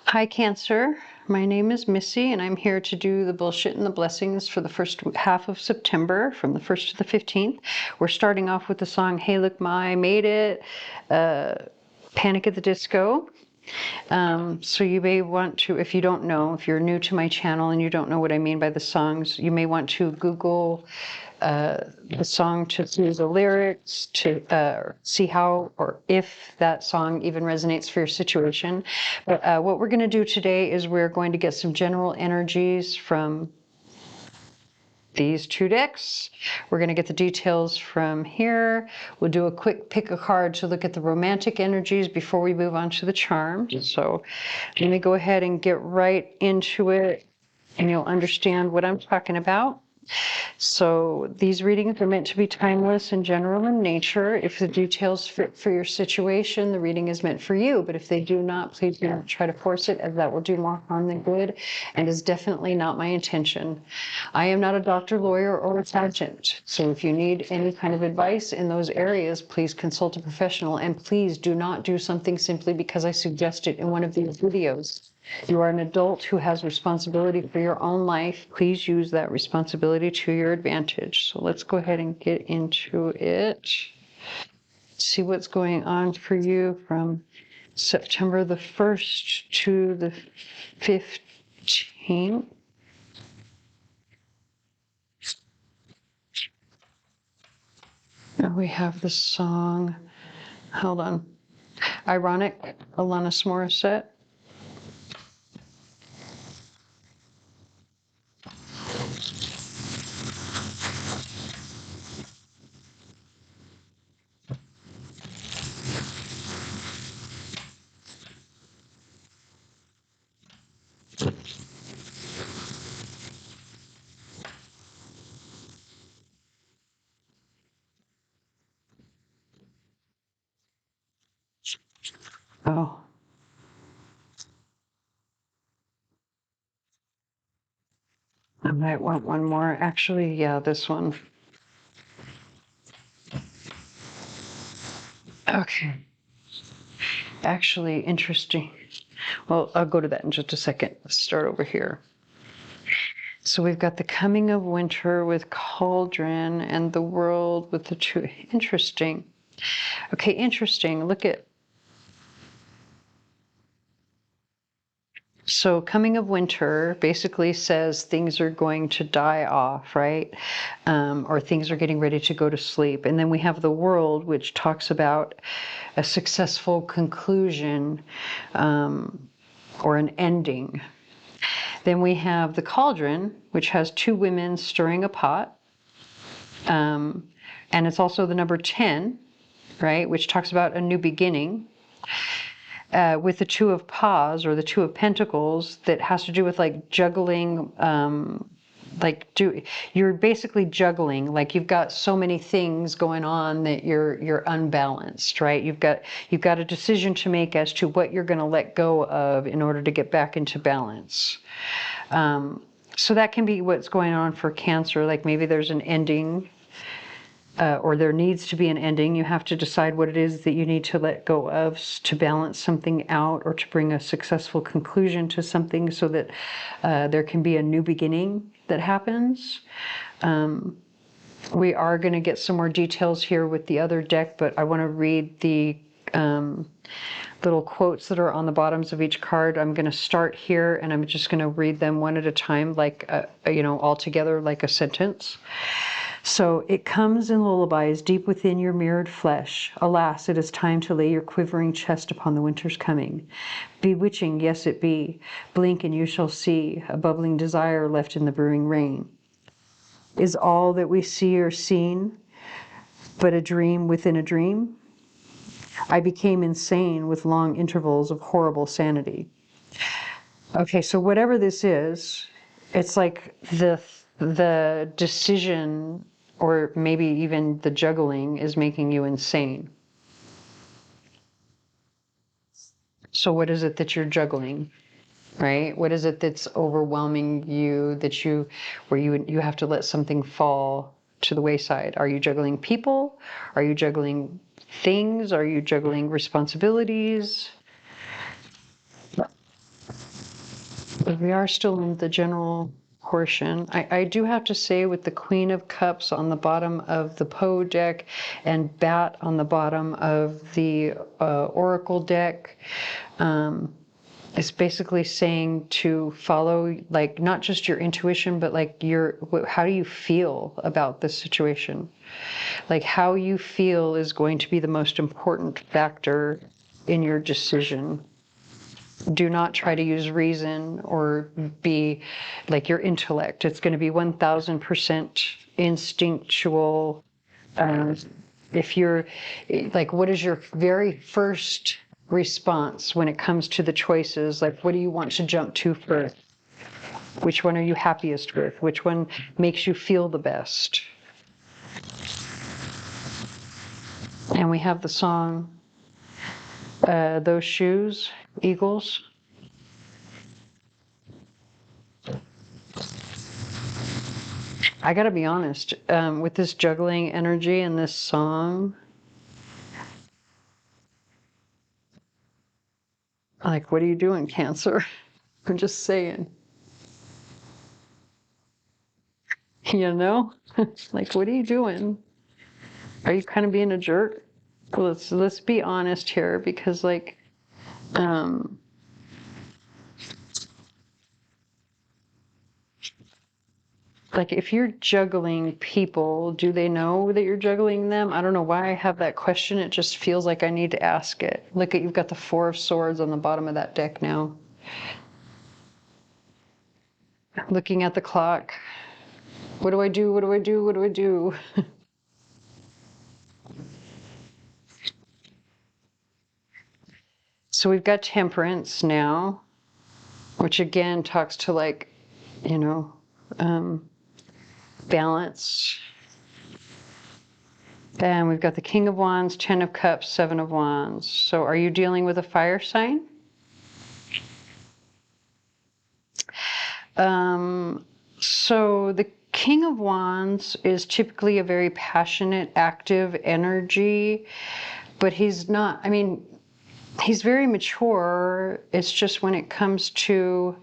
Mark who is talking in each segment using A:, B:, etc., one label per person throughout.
A: Hi, Cancer. My name is Missy, and I'm here to do the bullshit and the blessings for the first half of September, from the 1st to the 15th. We're starting off with the song Hey Look My Made It, Panic at the Disco. So you may want to, if you don't know, if you're new to my channel and you don't know what I mean by the songs, you may want to Google the song to see the lyrics, to see how or if that song even resonates for your situation. But what we're going to do today is we're going to get some general energies from these two decks. We're going to get the details from here. We'll do a quick pick a card to look at the romantic energies before we move on to the charms. So let me go ahead and get right into it, and you'll understand what I'm talking about. So these readings are meant to be timeless and general in nature. If the details fit for your situation, the reading is meant for you. But if they do not, please do not try to force it, as that will do more harm than good, and is definitely not my intention. I am not a doctor, lawyer, or accountant. So if you need any kind of advice in those areas, please consult a professional, and please do not do something simply because I suggest it in one of these videos. You are an adult who has responsibility for your own life. Please use that responsibility to your advantage. So let's go ahead and get into it. See what's going on for you from September the 1st to the 15th. Now we have the song, hold on, Ironic, Alanis Morissette. Oh, I might want one more. Actually, yeah, this one. Okay. Actually, interesting. Well, I'll go to that in just a second. Let's start over here. So we've got the coming of winter with cauldron and the world with the two. Interesting. Okay, interesting. Look at. So coming of winter basically says things are going to die off, right? Or things are getting ready to go to sleep. And then we have the world, which talks about a successful conclusion or an ending. Then we have the cauldron, which has two women stirring a pot. And it's also the number 10, right, which talks about a new beginning. With the two of paws or the two of pentacles, that has to do with like juggling, you're basically juggling, like you've got so many things going on that you're unbalanced, right? You've got a decision to make as to what you're going to let go of in order to get back into balance. So that can be what's going on for Cancer. Like maybe there's an ending, or there needs to be an ending. You have to decide what it is that you need to let go of to balance something out, or to bring a successful conclusion to something, so that there can be a new beginning that happens. We are going to get some more details here with the other deck, but I want to read the little quotes that are on the bottoms of each card. I'm going to start here, and I'm just going to read them one at a time, like, all together, like a sentence. So it comes in lullabies deep within your mirrored flesh. Alas, it is time to lay your quivering chest upon the winter's coming. Bewitching, yes it be. Blink and you shall see a bubbling desire left in the brewing rain. Is all that we see or seen but a dream within a dream? I became insane with long intervals of horrible sanity. Okay, so whatever this is, it's like the decision, or maybe even the juggling, is making you insane. So what is it that you're juggling, right? What is it that's overwhelming you, where you have to let something fall to the wayside? Are you juggling people? Are you juggling things? Are you juggling responsibilities? But we are still in the general portion. I do have to say, with the Queen of Cups on the bottom of the Poe deck and Bat on the bottom of the Oracle deck, it's basically saying to follow, like, not just your intuition, but like how do you feel about this situation? Like, how you feel is going to be the most important factor in your decision. Do not try to use reason or be like your intellect. It's going to be 1000% instinctual. If you're like, what is your very first response when it comes to the choices? Like, what do you want to jump to first? Which one are you happiest with? Which one makes you feel the best? And we have the song, Those Shoes, Eagles. I gotta be honest, with this juggling energy and this song, like, what are you doing, Cancer? I'm just saying. You know? Like, what are you doing? Are you kind of being a jerk? Let's be honest here, because like, like, if you're juggling people, do they know that you're juggling them? I don't know why I have that question. It just feels like I need to ask it. Look at, you've got the Four of Swords on the bottom of that deck now. Looking at the clock. What do I do? What do I do? What do I do? So we've got Temperance now, which again talks to, like, you know, balance. And we've got the King of Wands, 10 of Cups, 7 of Wands. So are you dealing with a fire sign? So the King of Wands is typically a very passionate, active energy, but he's not, I mean, he's very mature. It's just when it comes to,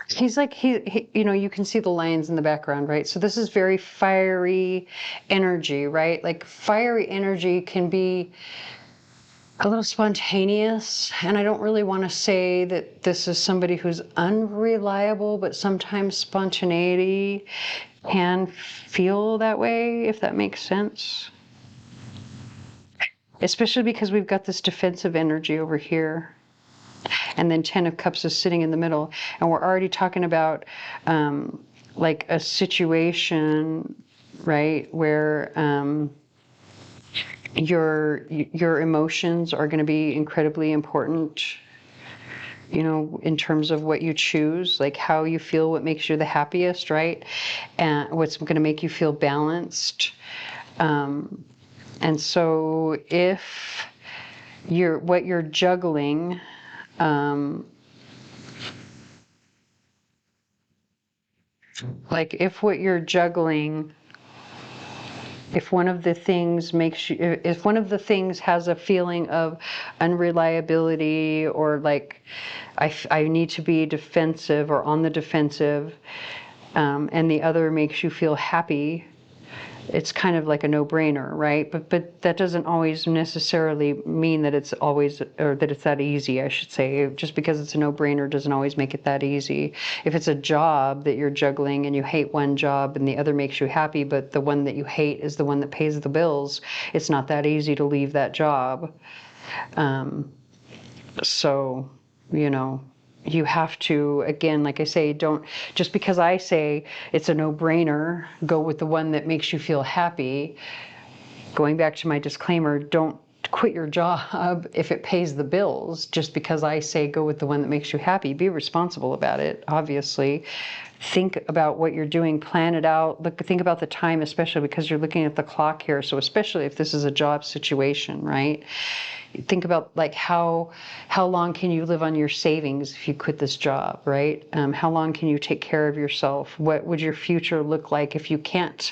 A: he's like, he, you know, you can see the lines in the background, right? So this is very fiery energy, right? Like, fiery energy can be a little spontaneous, and I don't really want to say that this is somebody who's unreliable, but sometimes spontaneity can feel that way, if that makes sense. Especially because we've got this defensive energy over here. And then 10 of Cups is sitting in the middle. And we're already talking about like a situation, right, where your emotions are going to be incredibly important, you know, in terms of what you choose, like how you feel, what makes you the happiest, right? And what's going to make you feel balanced. And so if what you're juggling, like, if what you're juggling, if one of the things makes you, if one of the things has a feeling of unreliability, or like, I need to be defensive or on the defensive, and the other makes you feel happy, it's kind of like a no-brainer, right? But that doesn't always necessarily mean that it's always, or that it's that easy, I should say. Just because it's a no-brainer doesn't always make it that easy. If it's a job that you're juggling and you hate one job and the other makes you happy, but the one that you hate is the one that pays the bills, it's not that easy to leave that job. So, you know, you have to, again, like I say, don't, just because I say it's a no-brainer, go with the one that makes you feel happy. Going back to my disclaimer, don't quit your job if it pays the bills just because I say go with the one that makes you happy. Be responsible about it, obviously. Think about what you're doing, plan it out. Think about the time, especially because you're looking at the clock here. So especially if this is a job situation, right? Think about, like, how long can you live on your savings if you quit this job, right? How long can you take care of yourself? What would your future look like if you can't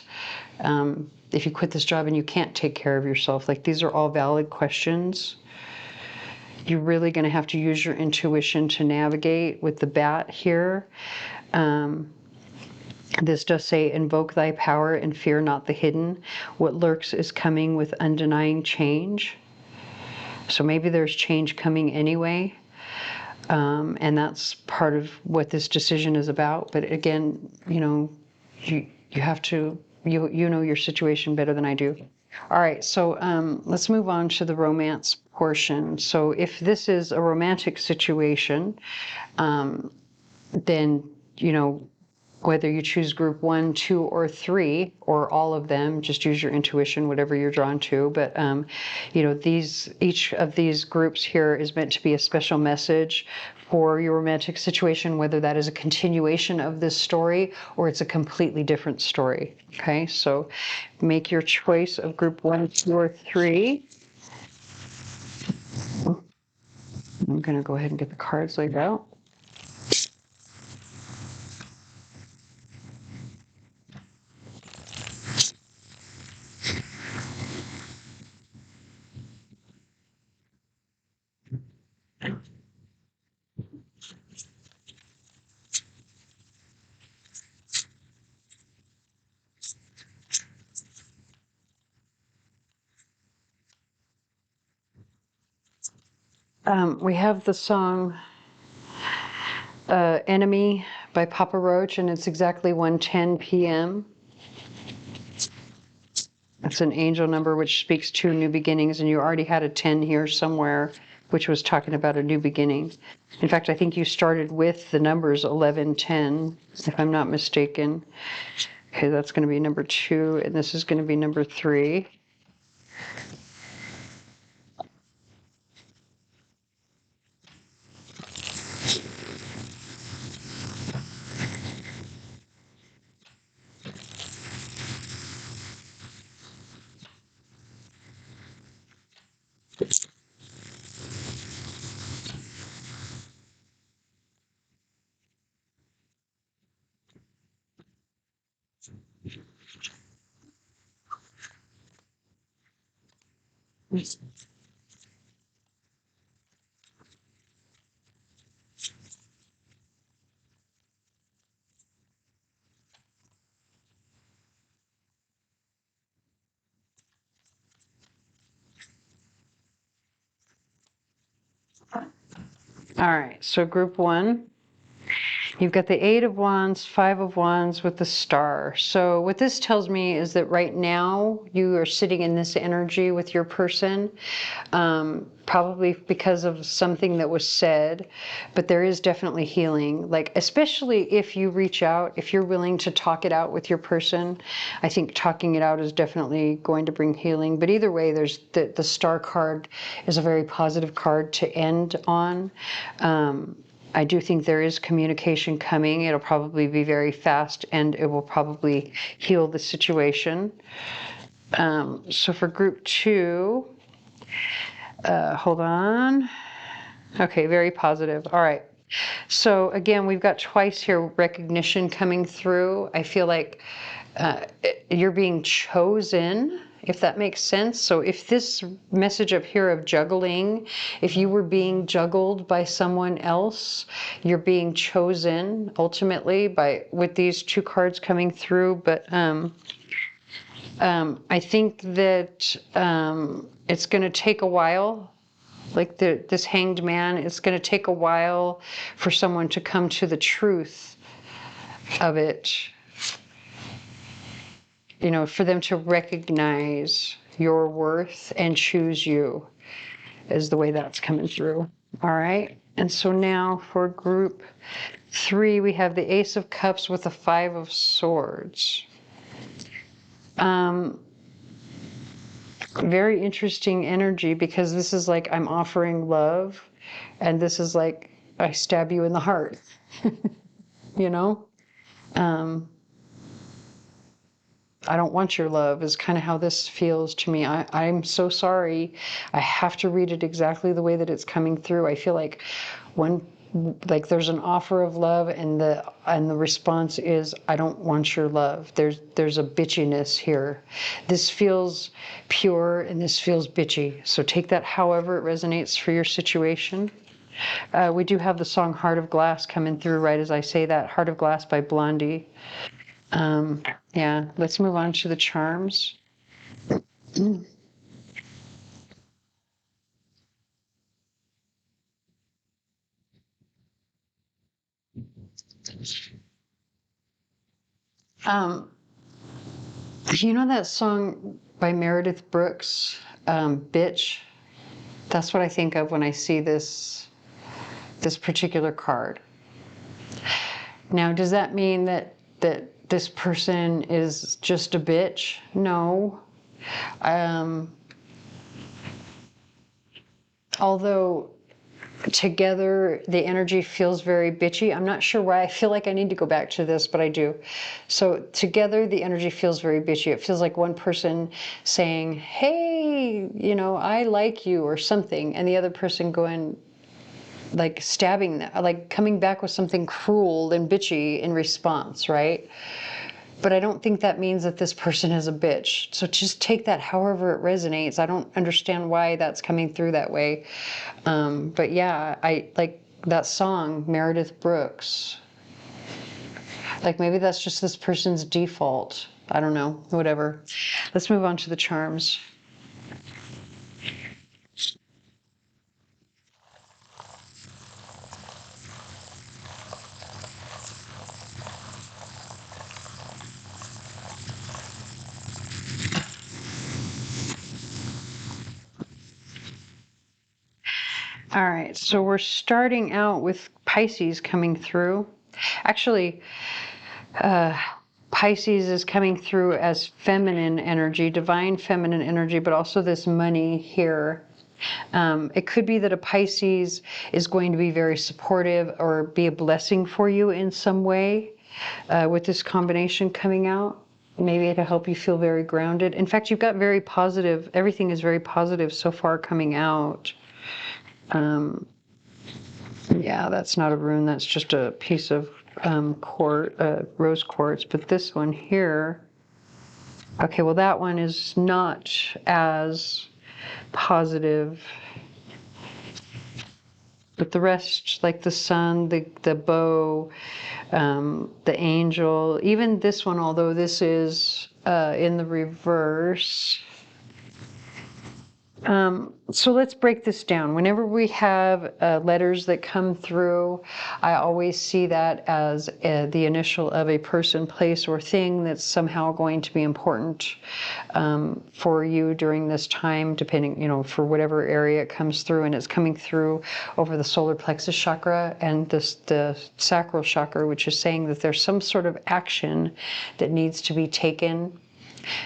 A: If you quit this job and you can't take care of yourself, like these are all valid questions. You're really going to have to use your intuition to navigate with the bat here. This does say, invoke thy power and fear not the hidden. What lurks is coming with undenying change. So maybe there's change coming anyway. And that's part of what this decision is about. But again, you have to, you know your situation better than I do. All right, so let's move on to the romance portion. So if this is a romantic situation, then, whether you choose group 1, 2, or 3, or all of them, just use your intuition, whatever you're drawn to. But, each of these groups here is meant to be a special message for your romantic situation, whether that is a continuation of this story or it's a completely different story. Okay, so make your choice of group 1, 2, or 3. I'm going to go ahead and get the cards laid out. We have the song Enemy by Papa Roach, and it's exactly 1:10 p.m. It's an angel number which speaks to new beginnings, and you already had a 10 here somewhere, which was talking about a new beginning. In fact, I think you started with the numbers 11, 10, if I'm not mistaken. Okay, that's going to be number 2, and this is going to be number 3. All right, so group 1. You've got the 8 of Wands, 5 of Wands with the star. So what this tells me is that right now you are sitting in this energy with your person, probably because of something that was said, but there is definitely healing. Like, especially if you reach out, if you're willing to talk it out with your person, I think talking it out is definitely going to bring healing. But either way, there's the star card is a very positive card to end on. I do think there is communication coming. It'll probably be very fast, and it will probably heal the situation. So for group 2, hold on. Okay, very positive. All right. So again, we've got twice here recognition coming through. I feel like you're being chosen, if that makes sense. So if this message up here of juggling, if you were being juggled by someone else, you're being chosen ultimately with these 2 cards coming through. But I think that it's going to take a while. Like this hanged man, it's going to take a while for someone to come to the truth of it. For them to recognize your worth and choose you is the way that's coming through. All right. And so now for group 3, we have the Ace of Cups with the 5 of Swords. Very interesting energy, because this is like I'm offering love, and this is like I stab you in the heart. I don't want your love is kind of how this feels to me. I'm so sorry. I have to read it exactly the way that it's coming through. I feel like one like there's an offer of love, and the response is, I don't want your love. There's a bitchiness here. This feels pure and this feels bitchy. So take that however it resonates for your situation. We do have the song Heart of Glass coming through right as I say that. Heart of Glass by Blondie. Yeah, let's move on to the charms. Um, you know that song by Meredith Brooks, Bitch? That's what I think of when I see this particular card. Now, does that mean that this person is just a bitch? No. Although together the energy feels very bitchy. I'm not sure why I feel like I need to go back to this, but I do. So together the energy feels very bitchy. It feels like one person saying, hey, you know, I like you or something, and the other person going, like stabbing, like coming back with something cruel and bitchy in response, right? But I don't think that means that this person is a bitch. So just take that however it resonates. I don't understand why that's coming through that way. But yeah, I like that song, Meredith Brooks. Like maybe that's just this person's default. I don't know, whatever. Let's move on to the charms. All right, so we're starting out with Pisces coming through. Actually, Pisces is coming through as feminine energy, divine feminine energy, but also this money here. It could be that a Pisces is going to be very supportive or be a blessing for you in some way with this combination coming out. Maybe to help you feel very grounded. In fact, you've got very positive, everything is very positive so far coming out. Yeah, that's not a rune, that's just a piece of rose quartz. But this one here, okay, well that one is not as positive. But the rest, like the sun, the bow, the angel, even this one, although this is in the reverse. So let's break this down. Whenever we have letters that come through, I always see that as the initial of a person, place, or thing that's somehow going to be important for you during this time, depending, you know, for whatever area it comes through. And it's coming through over the solar plexus chakra and the sacral chakra, which is saying that there's some sort of action that needs to be taken.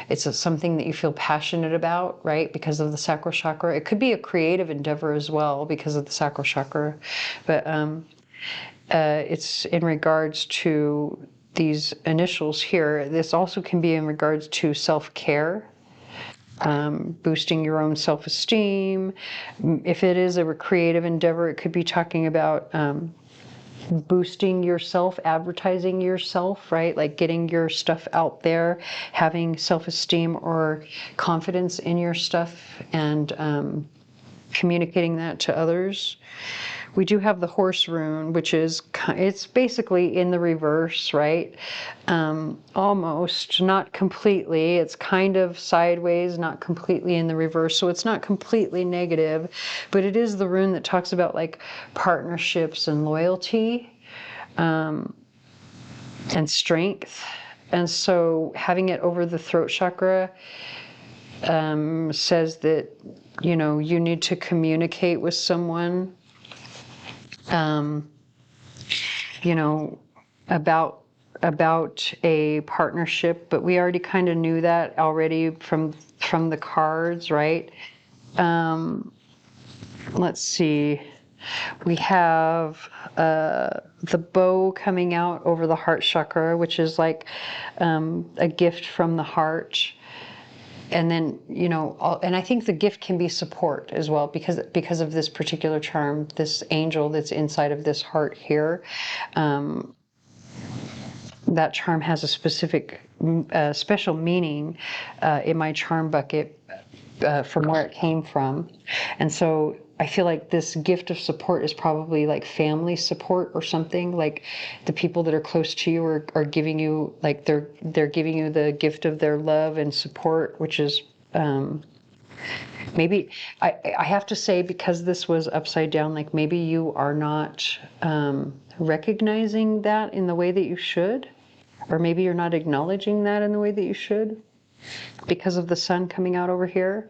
A: It's something that you feel passionate about, right? Because of the sacral chakra. It could be a creative endeavor as well because of the sacral chakra. But it's in regards to these initials here. This also can be in regards to self-care, boosting your own self-esteem. If it is a creative endeavor, it could be talking about boosting yourself, advertising yourself, right? Like getting your stuff out there, having self-esteem or confidence in your stuff, and communicating that to others. We do have the horse rune, which is, it's basically in the reverse, right? Almost, not completely. It's kind of sideways, not completely in the reverse. So it's not completely negative, but it is the rune that talks about like partnerships and loyalty and strength. And so having it over the throat chakra says that, you know, you need to communicate with someone, you know, about a partnership, but we already kind of knew that already from the cards, right? Let's see. We have the bow coming out over the heart chakra, which is like a gift from the heart. and then, you know, and I think the gift can be support as well, because of this particular charm, this angel that's inside of this heart here. That charm has a specific, special meaning in my charm bucket from where it came from. And so I feel like this gift of support is probably like family support or something. Like the people that are close to you are giving you, like they're giving you the gift of their love and support, which is maybe I have to say, because this was upside down, like maybe you are not recognizing that in the way that you should, or maybe you're not acknowledging that in the way that you should because of the sun coming out over here,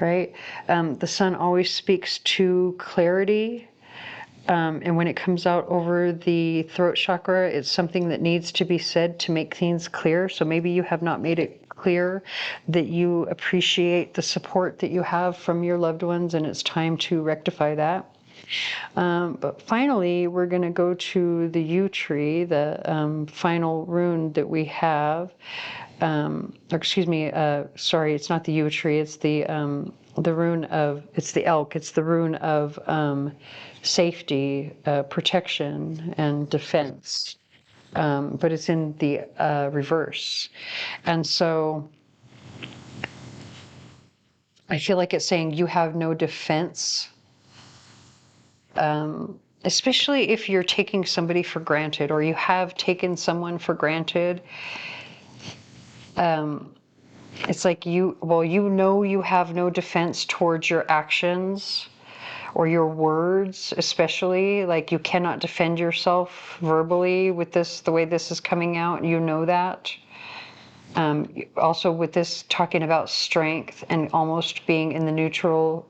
A: right? The sun always speaks to clarity. And when it comes out over the throat chakra, it's something that needs to be said to make things clear. So maybe you have not made it clear that you appreciate the support that you have from your loved ones, and it's time to rectify that. But finally, we're going to go to the yew tree, the final rune that we have. Or excuse me, sorry, it's not the yew tree, it's the rune of, it's the elk, it's the rune of safety, protection, and defense. But it's in the reverse. And so I feel like it's saying you have no defense. Especially if you're taking somebody for granted, or you have taken someone for granted. It's like you know you have no defense towards your actions or your words, especially. Like you cannot defend yourself verbally with this, the way this is coming out. You know that. Also with this talking about strength and almost being in the neutral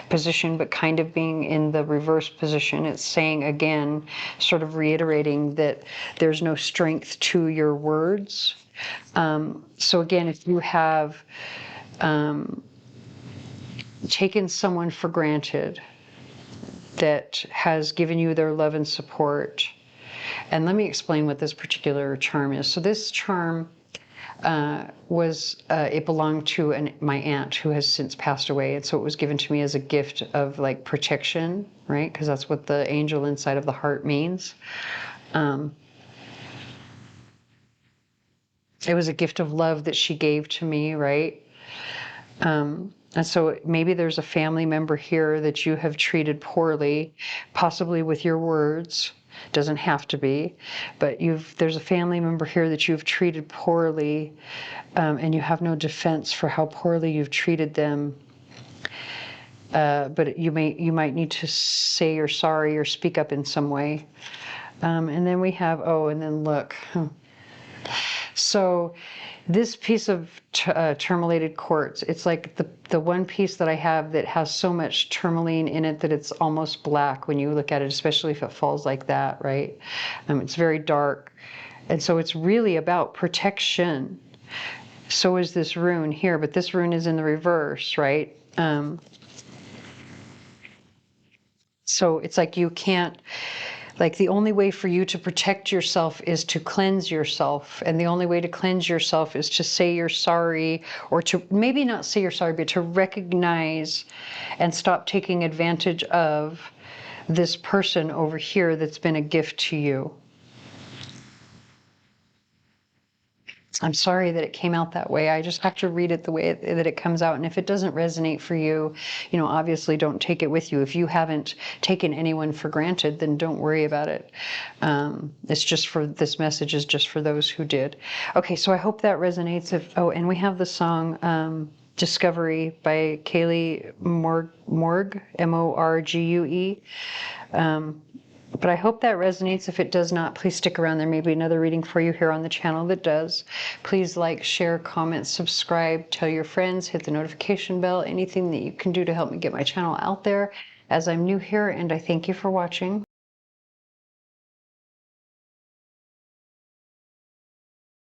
A: position, but kind of being in the reverse position. It's saying again, sort of reiterating that there's no strength to your words. So again, if you have taken someone for granted that has given you their love and support, and let me explain what this particular charm is. So this charm it belonged to my aunt who has since passed away, and so it was given to me as a gift of like protection, right? Because that's what the angel inside of the heart means. It was a gift of love that she gave to me, right? And so maybe there's a family member here that you have treated poorly, possibly with your words. Doesn't have to be, but there's a family member here that you've treated poorly, and you have no defense for how poorly you've treated them. But you might need to say you're sorry or speak up in some way. And then we have, and then look. So this piece of tourmalated quartz, it's like the one piece that I have that has so much tourmaline in it that it's almost black when you look at it, especially if it falls like that, right? It's very dark. And so it's really about protection. So is this rune here, but this rune is in the reverse, right? So it's like you can't, like the only way for you to protect yourself is to cleanse yourself. And the only way to cleanse yourself is to say you're sorry, or to maybe not say you're sorry, but to recognize and stop taking advantage of this person over here that's been a gift to you. I'm sorry that it came out that way. I just have to read it the way that it comes out. And if it doesn't resonate for you, obviously don't take it with you. If you haven't taken anyone for granted, then don't worry about it. This message is just for those who did. Okay, so I hope that resonates. And we have the song Discovery by Kaylee Morgue, M-O-R-G-U-E. But I hope that resonates. If it does not, please stick around. There may be another reading for you here on the channel that does. Please like, share, comment, subscribe, tell your friends, hit the notification bell, anything that you can do to help me get my channel out there, as I'm new here, and I thank you for watching.